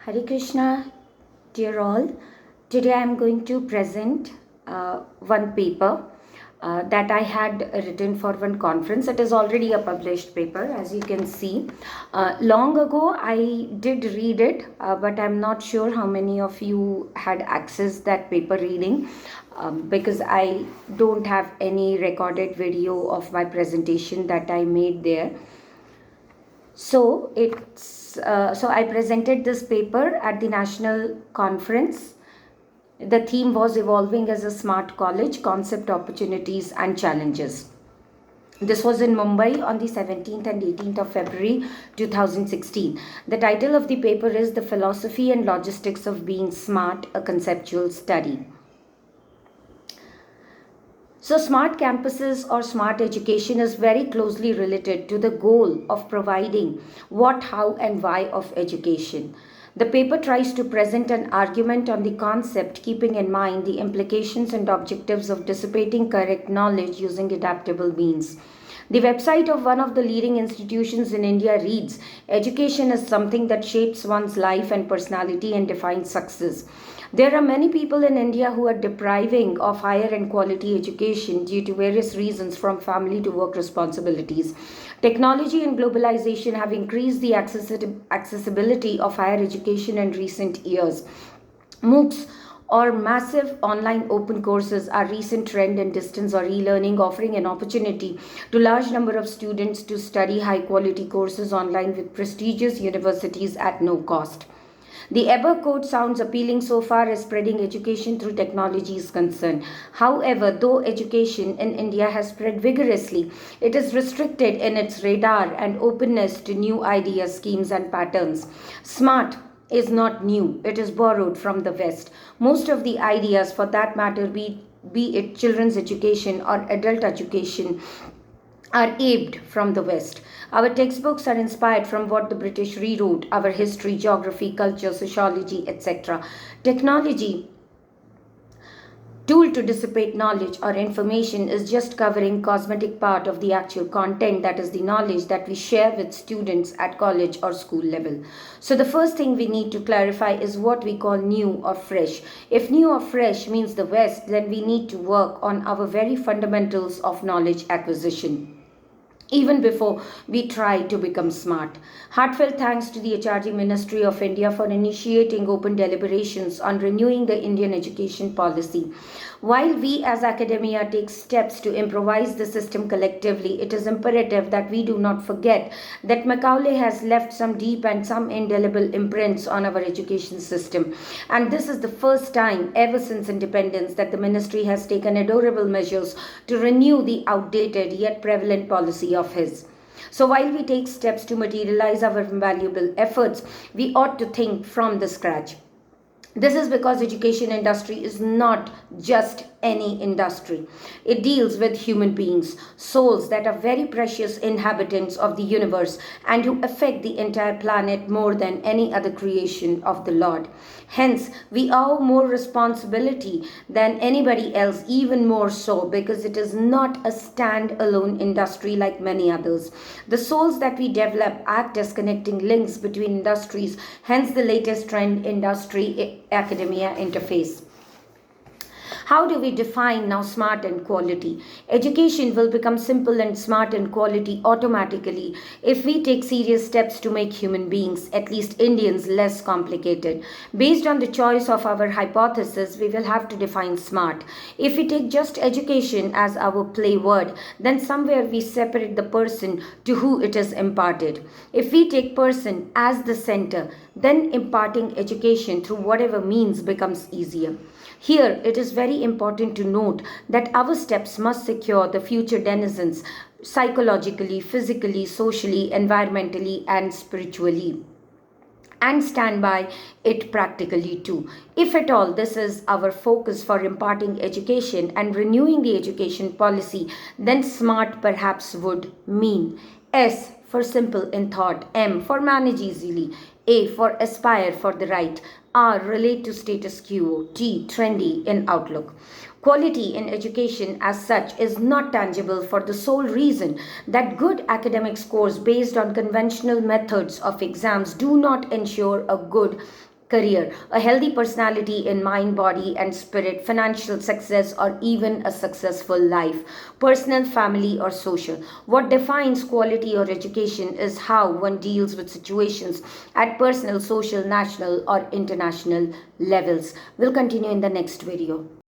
Hare Krishna, dear all. Today I am going to present one paper that I had written for one conference. It is already a published paper, as you can see. Long ago, I did read it, but I'm not sure how many of you had accessed that paper reading because I don't have any recorded video of my presentation that I made there. So I presented this paper at the national conference. The theme was evolving as a smart college: concept, opportunities, and challenges. This was in Mumbai on the 17th and 18th of February 2016. The title of the paper is The Philosophy and Logistics of Being Smart, a Conceptual Study. So, smart campuses or smart education is very closely related to the goal of providing what, how, and why of education. The paper tries to present an argument on the concept, keeping in mind the implications and objectives of dissipating correct knowledge using adaptable means. The website of one of the leading institutions in India reads: Education is something that shapes one's life and personality and defines success. There are many people in India who are depriving of higher and quality education due to various reasons, from family to work responsibilities. Technology and globalization have increased the accessibility of higher education in recent years. MOOCs or massive online open courses are recent trend in distance or e-learning, offering an opportunity to large number of students to study high quality courses online with prestigious universities at no cost. The above quote sounds appealing so far as spreading education through technology is concerned. However, though education in India has spread vigorously, it is restricted in its radar and openness to new ideas, schemes, and patterns. Smart is not new, it is borrowed from the West. Most of the ideas, for that matter, be it children's education or adult education, are aped from the West. Our textbooks are inspired from what the British rewrote: our history, geography, culture, sociology, etc. Technology tool to dissipate knowledge or information is just covering cosmetic part of the actual content, that is the knowledge that we share with students at college or school level. So the first thing we need to clarify is what we call new or fresh. If new or fresh means the West, then we need to work on our very fundamentals of knowledge acquisition even before we try to become smart. Heartfelt thanks to the HRD Ministry of India for initiating open deliberations on renewing the Indian education policy. While we as academia take steps to improvise the system collectively, it is imperative that we do not forget that Macaulay has left some deep and some indelible imprints on our education system. And this is the first time ever since independence that the ministry has taken adorable measures to renew the outdated yet prevalent policy of his. So while we take steps to materialize our valuable efforts, we ought to think from the scratch. This is because education industry is not just any industry. It deals with human beings, souls that are very precious inhabitants of the universe and who affect the entire planet more than any other creation of the Lord. Hence, we owe more responsibility than anybody else, even more so because it is not a stand-alone industry like many others. The souls that we develop act as connecting links between industries, hence the latest trend: industry academia interface. How do we define now smart and quality? Education will become simple and smart and quality automatically if we take serious steps to make human beings, at least Indians, less complicated. Based on the choice of our hypothesis, we will have to define smart. If we take just education as our play word, then somewhere we separate the person to who it is imparted. If we take person as the center, then imparting education through whatever means becomes easier. Here, it is very important to note that our steps must secure the future denizens psychologically, physically, socially, environmentally, and spiritually, and stand by it practically too. If at all this is our focus for imparting education and renewing the education policy, then SMART perhaps would mean: S for simple in thought, M for manage easily, A for aspire for the right, R relate to status quo, T trendy in outlook. Quality in education as such is not tangible for the sole reason that good academic scores based on conventional methods of exams do not ensure a good career, a healthy personality in mind, body, and spirit, financial success, or even a successful life, personal, family, or social. What defines quality or education is how one deals with situations at personal, social, national, or international levels. We'll continue in the next video.